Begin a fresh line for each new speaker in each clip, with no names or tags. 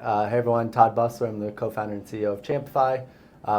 Hey everyone, Todd Busler. I'm the co-founder and CEO of Champify.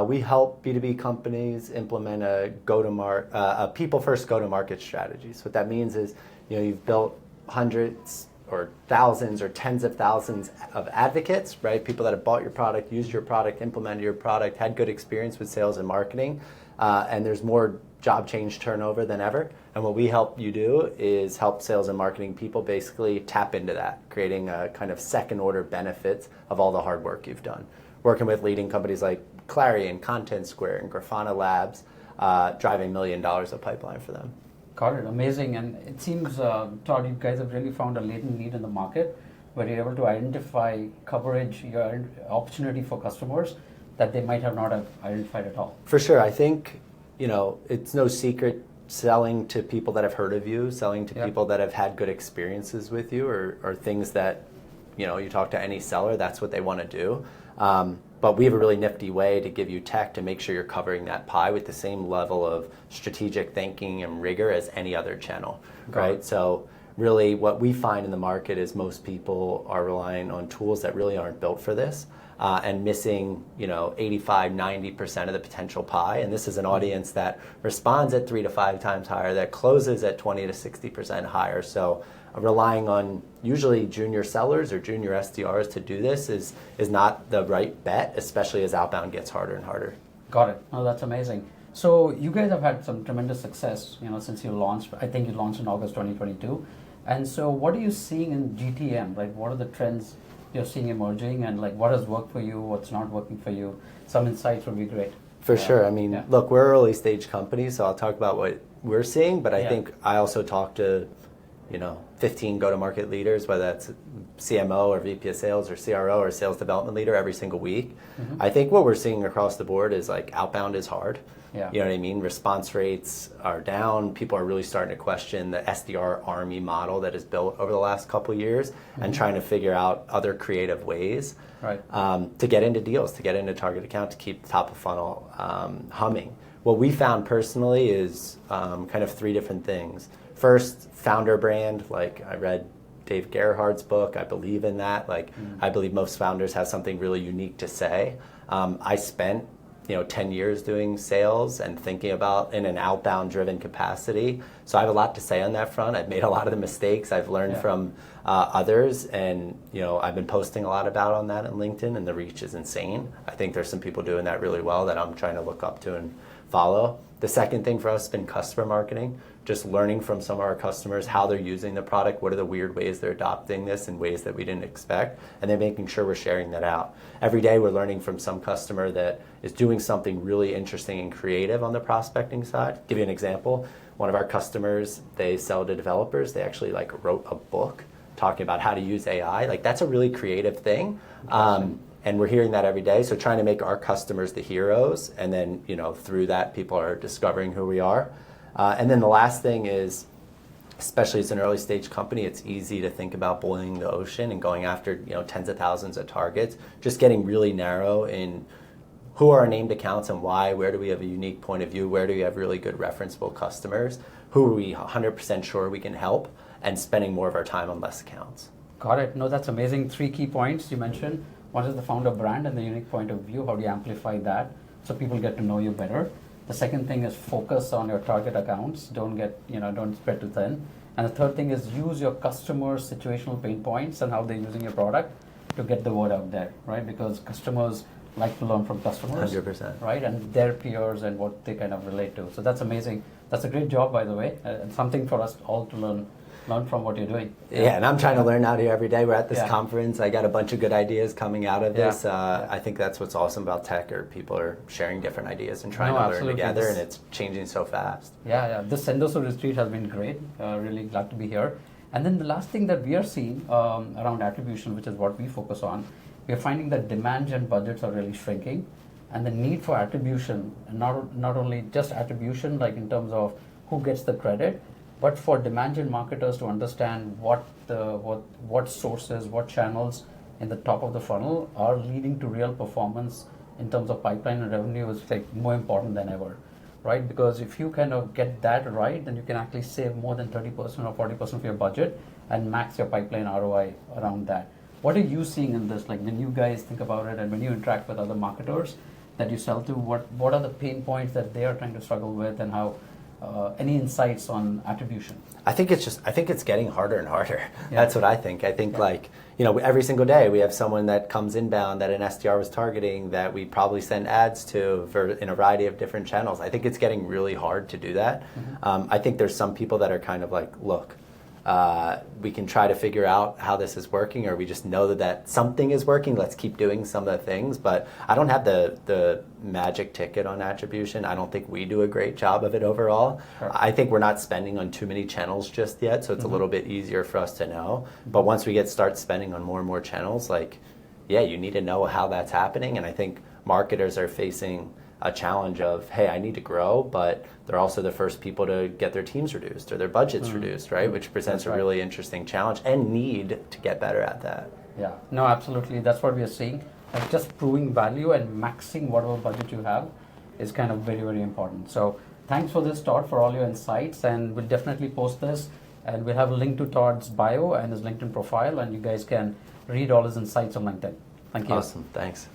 We help B2B companies implement a people-first go-to-market strategy. So what that means is, you've built hundreds or thousands or tens of thousands of advocates, right? People that have bought your product, used your product, implemented your product, had good experience with sales and marketing, and there's more job change turnover than ever. And what we help you do is help sales and marketing people basically tap into that, creating a kind of second order benefits of all the hard work you've done. Working with leading companies like Clarion, Content Square, and Grafana Labs, driving $1 million of pipeline for them.
Got it, amazing. And it seems, Todd, you guys have really found a latent need in the market where you're able to identify coverage, your opportunity for customers that they might have not have identified at all.
For sure. I think, it's no secret selling to people that have heard of you, selling to people that have had good experiences with you, or things that, you talk to any seller, that's what they want to do. But we have a really nifty way to give you tech to make sure you're covering that pie with the same level of strategic thinking and rigor as any other channel, right? So really what we find in the market is most people are relying on tools that really aren't built for this, and missing 85, 90% of the potential pie. And this is an audience that responds at 3 to 5 times higher, that closes at 20 to 60% higher. So relying on usually junior sellers or junior SDRs to do this is not the right bet, especially as outbound gets harder and harder.
Got it. Oh, that's amazing. So you guys have had some tremendous success, since you launched. I think you launched in August 2022. And so what are you seeing in GTM, right? What are the trends you're seeing emerging, and what has worked for you, what's not working for you? Some insights would be great.
For sure. I mean, look, we're an early stage company, so I'll talk about what we're seeing, but I think I also talk to 15 go-to-market leaders, whether that's CMO or VP of sales or CRO or sales development leader every single week. Mm-hmm. I think what we're seeing across the board is outbound is hard. Yeah. You know what I mean? Response rates are down. People are really starting to question the SDR army model that is built over the last couple of years, and trying to figure out other creative ways to get into deals, to get into target account, to keep top of funnel humming. What we found personally is kind of 3 different things. First, founder brand. I read Dave Gerhardt's book. I believe in that. I believe most founders have something really unique to say. I spent 10 years doing sales and thinking about in an outbound driven capacity. So I have a lot to say on that front. I've made a lot of the mistakes I've learned from others, and I've been posting a lot about on that on LinkedIn, and the reach is insane. I think there's some people doing that really well that I'm trying to look up to and follow. The second thing for us has been customer marketing, just learning from some of our customers how they're using the product, what are the weird ways they're adopting this in ways that we didn't expect, and then making sure we're sharing that out. Every day we're learning from some customer that is doing something really interesting and creative on the prospecting side. Give you an example. One of our customers, they sell to developers. They actually wrote a book talking about how to use AI. That's a really creative thing. And we're hearing that every day. So trying to make our customers the heroes, and then through that people are discovering who we are. And then the last thing is, especially as an early stage company, it's easy to think about boiling the ocean and going after tens of thousands of targets. Just getting really narrow in who are our named accounts and why, where do we have a unique point of view, where do we have really good referenceable customers, who are we 100% sure we can help, and spending more of our time on less accounts.
Got it. No, that's amazing. 3 key points you mentioned. One is the founder brand and the unique point of view. How do you amplify that so people get to know you better? The second thing is focus on your target accounts. Don't spread too thin. And the third thing is use your customers' situational pain points and how they're using your product to get the word out there, right? Because customers like to learn from customers.
100%.
Right? And their peers and what they kind of relate to. So that's amazing. That's a great job, by the way, and something for us all to learn from what you're doing.
Yeah, and I'm trying to learn out here every day. We're at this conference. I got a bunch of good ideas coming out of this. I think that's what's awesome about tech, or people are sharing different ideas and trying to learn together, and it's changing so fast.
Yeah. This Sendoso retreat has been great. Really glad to be here. And then the last thing that we are seeing around attribution, which is what we focus on, we are finding that demand gen budgets are really shrinking, and the need for attribution, not only just attribution, in terms of who gets the credit, but for demand gen marketers to understand what sources, what channels in the top of the funnel are leading to real performance in terms of pipeline and revenue is more important than ever, right? Because if you kind of get that right, then you can actually save more than 30% or 40% of your budget and max your pipeline ROI around that. What are you seeing in this? Like when you guys think about it and when you interact with other marketers that you sell to, what are the pain points that they are trying to struggle with, and how any insights on attribution?
I think it's getting harder and harder. Yeah. That's what I think. I think like, every single day we have someone that comes inbound that an SDR was targeting that we probably send ads to in a variety of different channels. I think it's getting really hard to do that. Mm-hmm. I think there's some people that are kind of like, look, we can try to figure out how this is working, or we just know that something is working. Let's keep doing some of the things. But I don't have the magic ticket on attribution. I don't think we do a great job of it overall. Sure. I think we're not spending on too many channels just yet, so it's a little bit easier for us to know. But once we start spending on more and more channels, like, yeah, you need to know how that's happening. And I think marketers are facing a challenge of, hey, I need to grow, but they're also the first people to get their teams reduced or their budgets reduced, right? Which presents a really interesting challenge and need to get better at that.
Yeah, no, absolutely. That's what we are seeing. Like just proving value and maxing whatever budget you have is kind of very, very important. So thanks for this, Todd, for all your insights, and we'll definitely post this, and we'll have a link to Todd's bio and his LinkedIn profile, and you guys can read all his insights on LinkedIn. Thank you.
Awesome, thanks.